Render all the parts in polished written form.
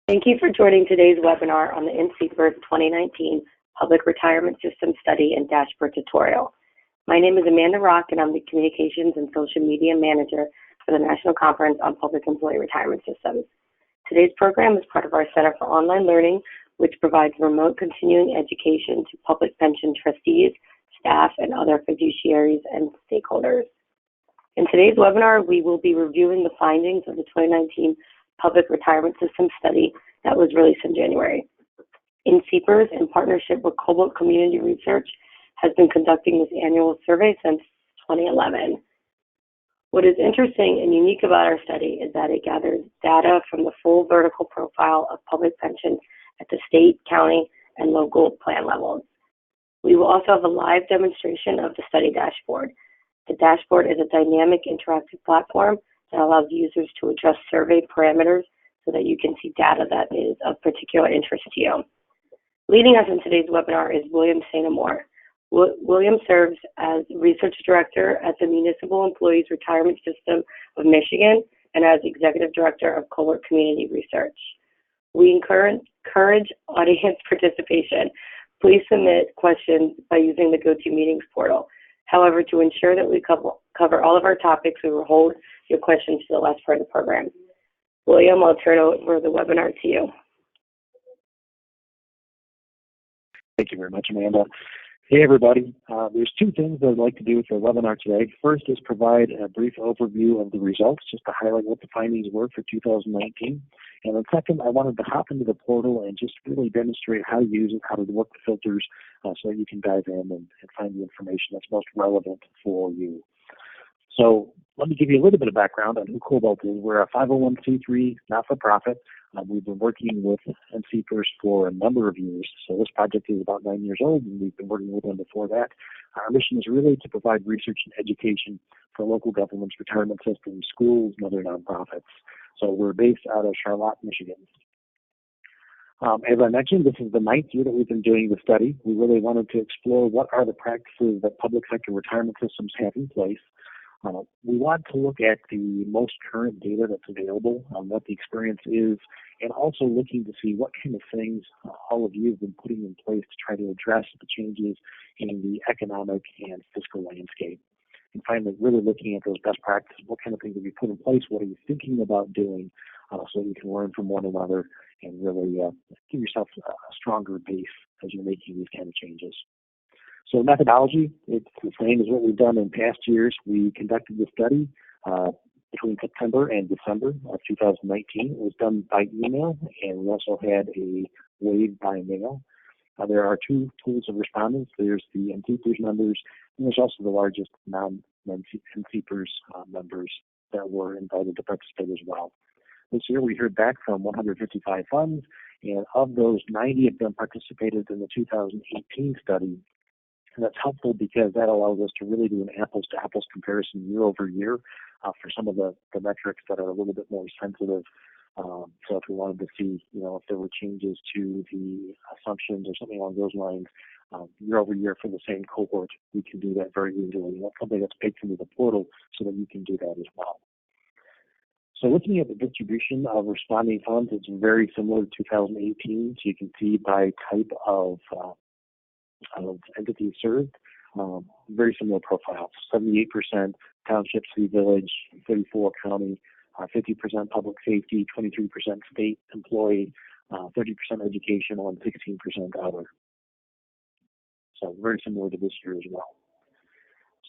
Thank you for joining today's webinar on the NCPERS 2019 Public Retirement System Study and Dashboard Tutorial. My name is Amanda Rock, and I'm the Communications and Social Media Manager for the National Conference on Public Employee Retirement Systems. Today's program is part of our Center for Online Learning, which provides remote continuing education to public pension trustees, staff, and other fiduciaries and stakeholders. In today's webinar, we will be reviewing the findings of the 2019 Public Retirement System Study that was released in January. NCPERS, in partnership with Cobalt Community Research, has been conducting this annual survey since 2011. What is interesting and unique about our study is that it gathers data from the full vertical profile of public pensions at the state, county, and local plan levels. We will also have a live demonstration of the study dashboard. The dashboard is a dynamic interactive platform that allows users to adjust survey parameters so that you can see data that is of particular interest to you. Leading us in today's webinar is William St. Amour. William serves as Research Director at the Municipal Employees Retirement System of Michigan and as Executive Director of Cobalt Community Research. We encourage audience participation. Please submit questions by using the GoToMeetings portal. However, to ensure that we cover all of our topics, we will hold your questions to the last part of the program. William, I'll turn over the webinar to you. Thank you very much, Amanda. Hey, everybody. There's two things I'd like to do with the webinar today. First is provide a brief overview of the results, just to highlight what the findings were for 2019. And then second, I wanted to hop into the portal and just really demonstrate how to use it, how to work the filters, so that you can dive in and find the information that's most relevant for you. So let me give you a little bit of background on who Cobalt is. We're a 501c3 not-for-profit. We've been working with NCPERS for a number of years. So this project is about 9 years old, and we've been working with them before that. Our mission is really to provide research and education for local governments, retirement systems, schools, and other nonprofits. So we're based out of Charlotte, Michigan. As I mentioned, this is the 9th year that we've been doing the study. We really wanted to explore what are the practices that public sector retirement systems have in place. We want to look at the most current data that's available, what the experience is, and also looking to see what kind of things all of you have been putting in place to try to address the changes in the economic and fiscal landscape. And finally, really looking at those best practices, what kind of things have you put in place, what are you thinking about doing, so you can learn from one another and really give yourself a stronger base as you're making these kind of changes. So methodology, it's the same as what we've done in past years. We conducted the study between September and December of 2019. It was done by email, and we also had a wave by mail. There are two pools of respondents. There's the NCPERS members, and there's also the largest non-NCPERS members that were invited to participate as well. This year we heard back from 155 funds, and of those, 90 of them participated in the 2018 study. And that's helpful because that allows us to really do an apples-to-apples comparison year over year for some of the metrics that are a little bit more sensitive. So if we wanted to see, if there were changes to the assumptions or something along those lines, year over year for the same cohort, we can do that very easily. And that's something that's baked into the portal so that you can do that as well. So looking at the distribution of responding funds, it's very similar to 2018. So you can see by type of entities served, very similar profiles. 78% township, city, village, 34% county, 50% public safety, 23% state employee, 30% educational, and 16% other. So very similar to this year as well.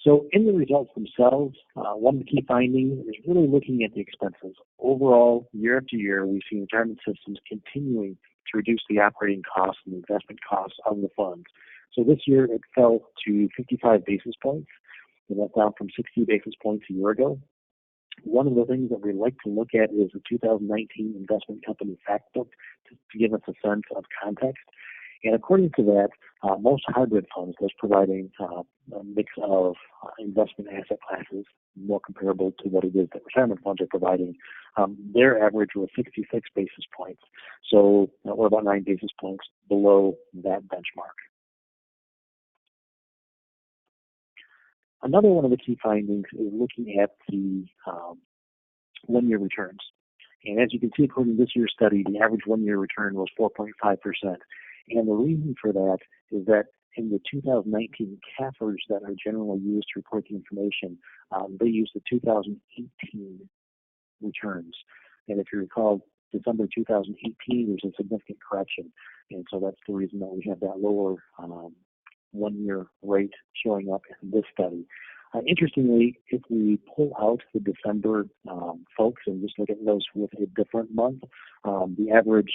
So in the results themselves, one of the key findings is really looking at the expenses. Overall, year after year, we've seen retirement systems continuing to reduce the operating costs and the investment costs of the funds. So this year it fell to 55 basis points, and that's down from 60 basis points a year ago. One of the things that we like to look at is the 2019 Investment Company Fact Book to give us a sense of context. And according to that, most hybrid funds, those providing a mix of investment asset classes, more comparable to what it is that retirement funds are providing, their average was 66 basis points. So we're about 9 basis points below that benchmark. Another one of the key findings is looking at the one-year returns. And as you can see, according to this year's study, the average one-year return was 4.5%. And the reason for that is that in the 2019 CAFRs that are generally used to report the information, they use the 2018 returns. And if you recall, December 2018, there's a significant correction. And so that's the reason that we have that lower one-year rate showing up in this study. Interestingly, if we pull out the December folks and just look at those with a different month, the average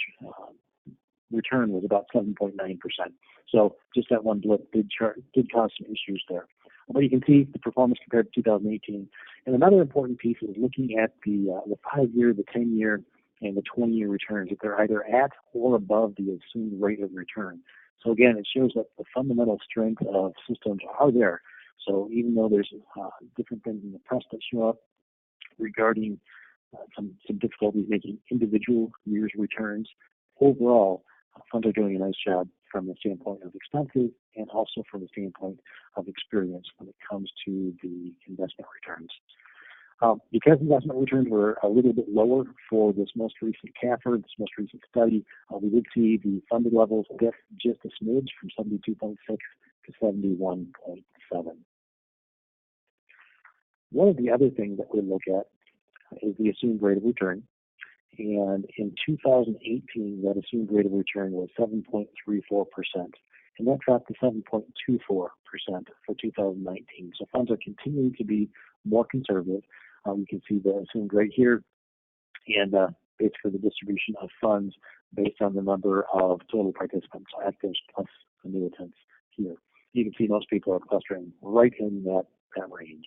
return was about 7.9%. So just that one blip did cause some issues there. But you can see the performance compared to 2018. And another important piece is looking at the 5-year, the 10-year, and the 20-year returns, if they're either at or above the assumed rate of return. So again, it shows that the fundamental strength of systems are there. So even though there's different things in the press that show up regarding some difficulties making individual years returns, overall, funds are doing a nice job from the standpoint of expenses and also from the standpoint of experience when it comes to the investment returns. Because investment returns were a little bit lower for this most recent CAFR, this most recent study, we did see the funded levels dip just a smidge from 72.6 to 71.7. One of the other things that we look at is the assumed rate of return. And in 2018, that assumed rate of return was 7.34%. And that dropped to 7.24% for 2019. So funds are continuing to be more conservative. You can see the assumed rate here, and basically the distribution of funds based on the number of total participants, actives plus annuitants here. You can see most people are clustering right in that range.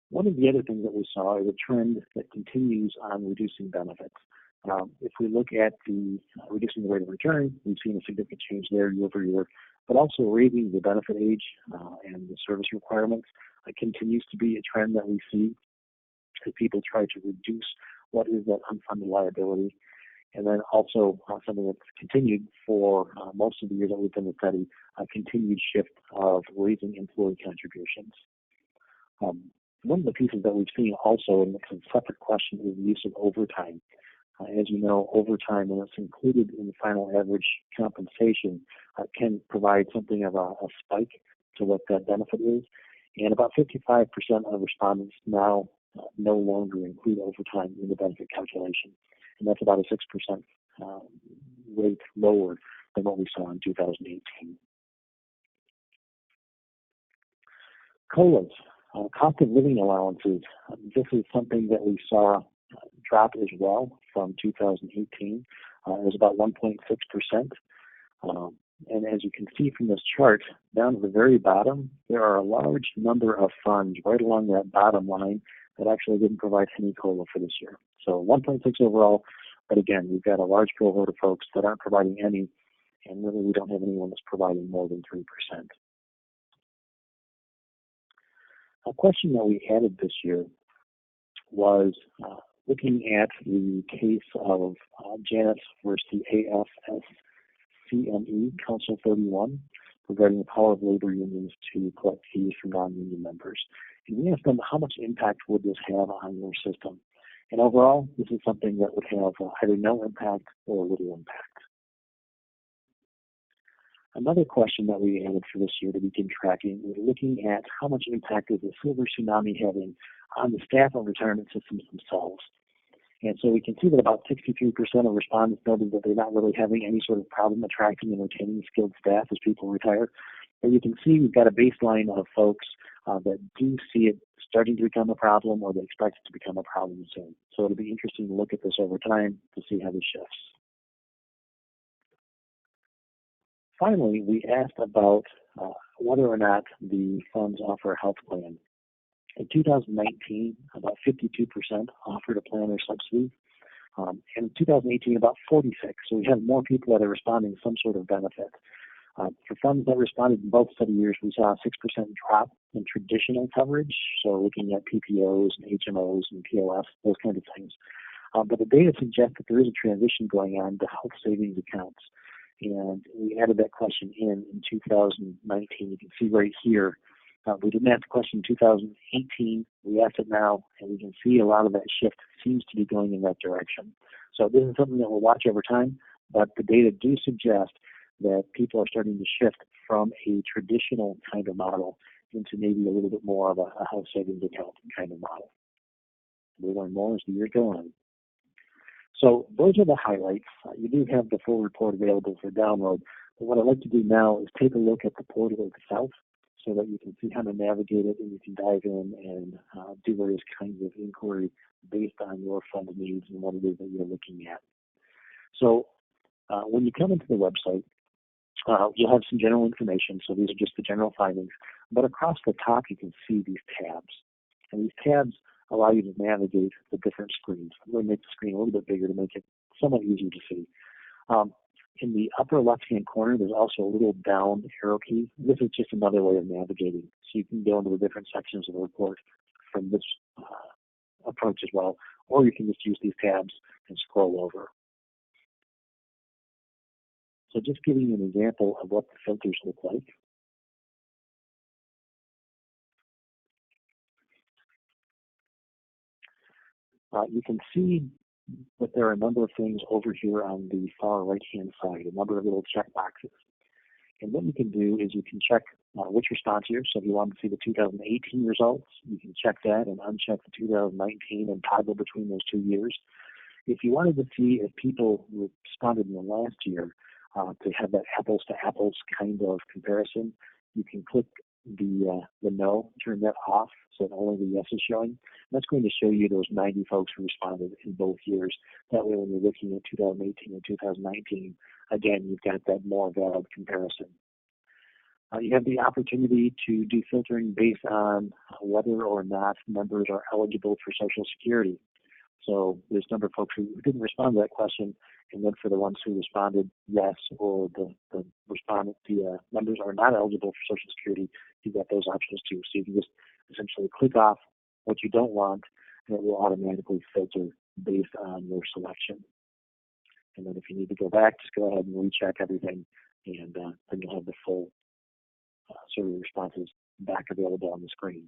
One of the other things that we saw is a trend that continues on reducing benefits. If we look at the reducing the rate of return, we've seen a significant change there year over year, but also raising the benefit age and the service requirements continues to be a trend that we see as people try to reduce what is that unfunded liability. And then also something that's continued for most of the years that we've done the study, a continued shift of raising employee contributions. One of the pieces that we've seen also, and it's a separate question, is the use of overtime. As you know, overtime, when it's included in the final average compensation, can provide something of a spike to what that benefit is. And about 55% of respondents now no longer include overtime in the benefit calculation. And that's about a 6% rate lower than what we saw in 2018. COLAs. Cost of living allowances, this is something that we saw drop as well from 2018. It was about 1.6%. And as you can see from this chart, down to the very bottom, there are a large number of funds right along that bottom line that actually didn't provide any COLA for this year. So 1.6 overall, but again, we've got a large cohort of folks that aren't providing any, and really we don't have anyone that's providing more than 3%. A question that we added this year was looking at the case of Janus versus the AFSCME, Council 31, regarding the power of labor unions to collect fees from non-union members. And we asked them, how much impact would this have on your system? And overall, this is something that would have either no impact or little impact. Another question that we added for this year to begin tracking was looking at how much impact is the silver tsunami having on the staff of retirement systems themselves. And so we can see that about 63% of respondents noted that they're not really having any sort of problem attracting and retaining skilled staff as people retire. But you can see we've got a baseline of folks that do see it starting to become a problem, or they expect it to become a problem soon. So it'll be interesting to look at this over time to see how this shifts. Finally, we asked about whether or not the funds offer a health plan. In 2019, about 52% offered a plan or subsidy. And in 2018, about 46%. So we have more people that are responding to some sort of benefit. For funds that responded in both study years, we saw a 6% drop in traditional coverage. So looking at PPOs and HMOs and POS, those kinds of things. But the data suggests that there is a transition going on to health savings accounts. And we added that question in 2019. You can see right here We didn't ask the question in 2018. We asked it now, and we can see a lot of that shift seems to be going in that direction. So this is something that we'll watch over time, but the data do suggest that people are starting to shift from a traditional kind of model into maybe a little bit more of a house savings account kind of model. We'll learn more as the years go on. So those are the highlights. You do have the full report available for download, but what I'd like to do now is take a look at the portal itself so that you can see how to navigate it and you can dive in and do various kinds of inquiry based on your fund needs and what it is that you're looking at. So when you come into the website, you'll have some general information, so these are just the general findings. But across the top, you can see these tabs. And these tabs allow you to navigate the different screens. I'm going to make the screen a little bit bigger to make it somewhat easier to see. In the upper left-hand corner, there's also a little down arrow key. This is just another way of navigating. So you can go into the different sections of the report from this approach as well, or you can just use these tabs and scroll over. So just giving you an example of what the filters look like. You can see that there are a number of things over here on the far right-hand side, a number of little check boxes. And what you can do is you can check which response year. So if you want to see the 2018 results, you can check that and uncheck the 2019 and toggle between those 2 years. If you wanted to see if people responded in the last year to have that apples to apples kind of comparison, you can click the no, turn that off so that only the yes is showing. And that's going to show you those 90 folks who responded in both years. That way when you're looking at 2018 and 2019, again, you've got that more valid comparison. You have the opportunity to do filtering based on whether or not members are eligible for Social Security. So there's a number of folks who didn't respond to that question, and then for the ones who responded yes, or the members are not eligible for Social Security, you've got those options too. So you can just essentially click off what you don't want, and it will automatically filter based on your selection. And then if you need to go back, just go ahead and recheck everything, and then you'll have the full survey responses back available on the screen.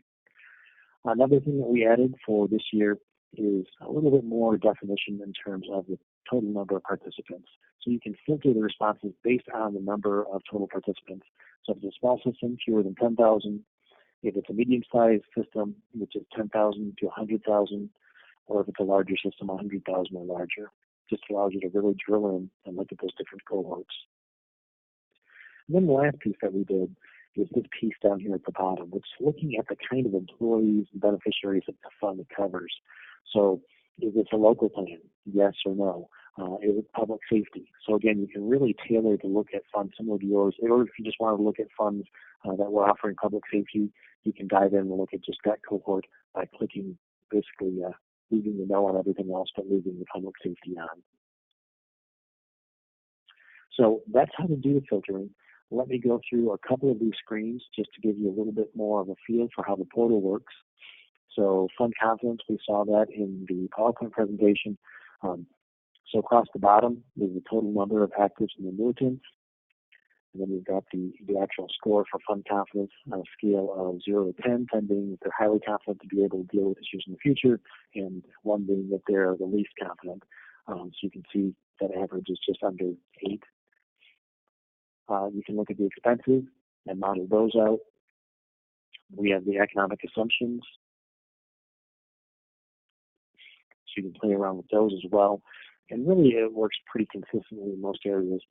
Another thing that we added for this year is a little bit more definition in terms of the total number of participants. So you can filter the responses based on the number of total participants. So if it's a small system, fewer than 10,000. If it's a medium-sized system, which is 10,000 to 100,000, or if it's a larger system, 100,000 or larger. Just allows you to really drill in and look at those different cohorts. And then the last piece that we did is this piece down here at the bottom, which is looking at the kind of employees and beneficiaries that the fund covers. So is it a local plan? Yes or no? Is it public safety? So again, you can really tailor to look at funds similar to yours. Or if you just want to look at funds that we're offering public safety, you can dive in and look at just that cohort by clicking, basically leaving the no on everything else, but leaving the public safety on. So that's how to do the filtering. Let me go through a couple of these screens just to give you a little bit more of a feel for how the portal works. So fund confidence, we saw that in the PowerPoint presentation. So across the bottom is the total number of actives and annuitants. And then we've got the actual score for fund confidence on a scale of 0 to 10, 10 being that they're highly confident to be able to deal with issues in the future, and 1 being that they're the least confident. So you can see that average is just under 8. You can look at the expenses and model those out. We have the economic assumptions. So you can play around with those as well. And really it works pretty consistently in most areas.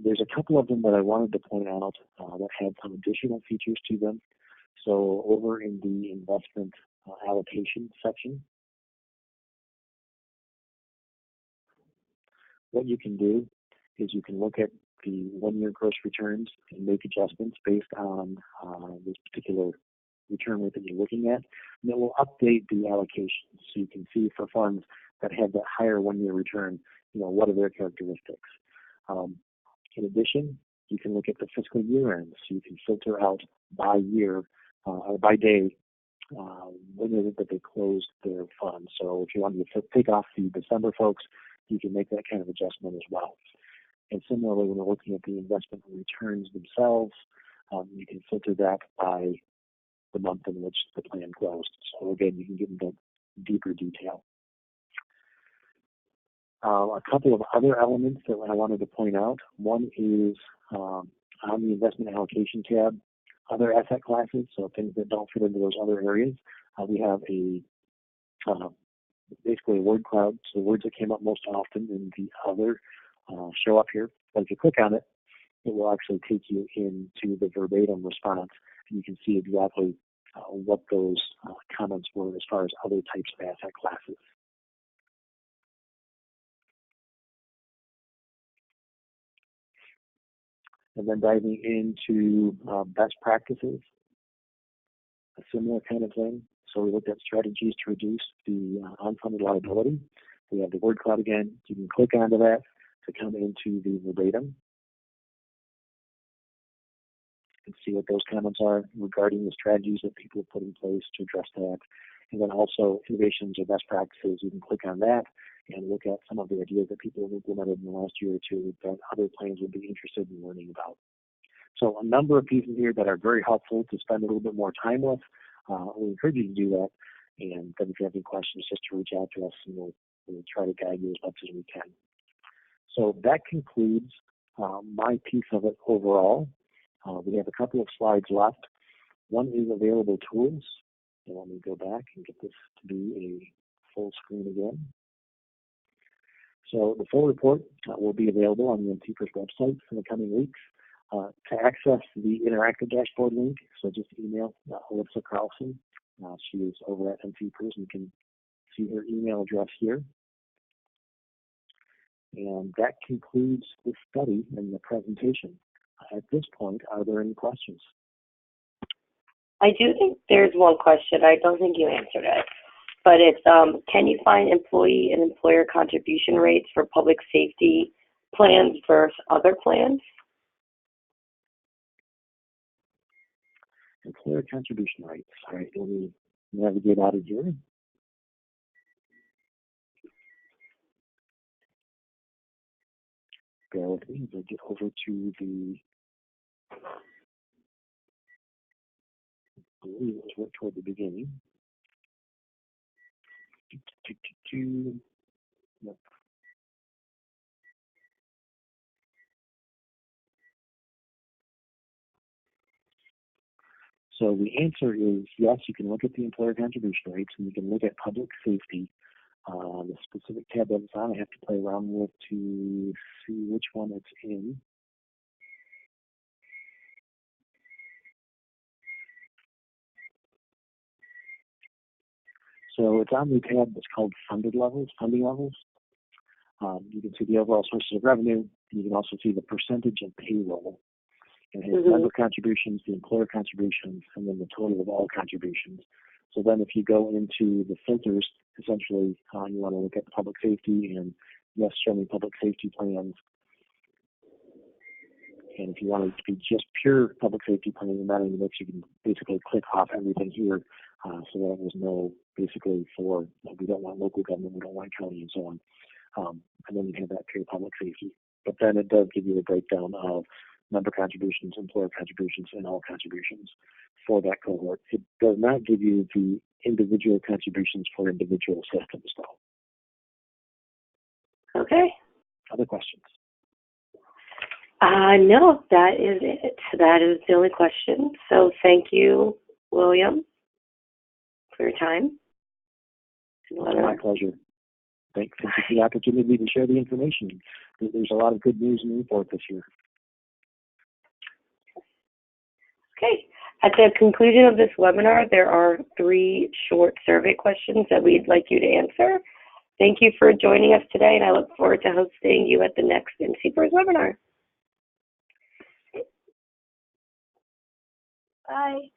There's a couple of them that I wanted to point out that had some additional features to them. So over in the investment allocation section, what you can do is you can look at the 1-year gross returns and make adjustments based on this particular return rate that you're looking at. And it will update the allocation so you can see for funds that have that higher 1-year return, what are their characteristics. In addition, you can look at the fiscal year end, so you can filter out by year or by day when is it that they closed their fund. So if you wanted to take off the December folks, you can make that kind of adjustment as well. And similarly, when we're looking at the investment returns themselves, you can filter that by the month in which the plan closed. So again, you can get into deeper detail. A couple of other elements that I wanted to point out. One is on the investment allocation tab, other asset classes, so things that don't fit into those other areas. We have basically a word cloud, so the words that came up most often in the other show up here. But if you click on it, it will actually take you into the verbatim response, and you can see exactly what those comments were as far as other types of asset classes. And then diving into best practices, a similar kind of thing. So we looked at strategies to reduce the unfunded liability. We have the word cloud again. You can click onto that to come into the verbatim and see what those comments are regarding the strategies that people have put in place to address that. And then also innovations or best practices. You can click on that and look at some of the ideas that people have implemented in the last year or two that other plans would be interested in learning about. So a number of pieces here that are very helpful to spend a little bit more time with. We encourage you to do that. And then if you have any questions, just to reach out to us and we'll try to guide you as much as we can. So that concludes my piece of it overall. We have a couple of slides left. One is available tools. And let me go back and get this to be a full screen again. So the full report will be available on the NCPERS website in the coming weeks. To access the interactive dashboard link, so just email Alyssa Carlson. She is over at NCPERS, and you can see her email address here. And that concludes the study and the presentation. At this point, are there any questions? I do think there's one question. I don't think you answered it. But it's, can you find employee and employer contribution rates for public safety plans versus other plans? Employer contribution rates. All right, let me navigate out of here. Bear with me as I get over to the, I believe it was right toward the beginning. Yep. So the answer is yes, you can look at the employer contribution rates, and you can look at public safety. The specific tab that it's on, I have to play around with to see which one it's in. So it's on the tab that's called funding levels. You can see the overall sources of revenue. You can also see the percentage of payroll. And it has member contributions, the employer contributions, and then the total of all contributions. So then if you go into the filters, essentially you want to look at public safety and yes, show me public safety plans. And if you want it to be just pure public safety plans and not in the mix, you can basically click off everything here so that there's no, basically for, we don't want local government, we don't want county and so on. And then you have that pure public safety. But then it does give you a breakdown of member contributions, employer contributions, and all contributions for that cohort. It does not give you the individual contributions for individual systems, though. Okay. Other questions? No, that is it. That is the only question. So thank you, William, for your time. My pleasure. Thank you for the opportunity to share the information. There's a lot of good news in the report this year. Okay. At the conclusion of this webinar, there are 3 short survey questions that we'd like you to answer. Thank you for joining us today, and I look forward to hosting you at the next NCPERS webinar. Bye.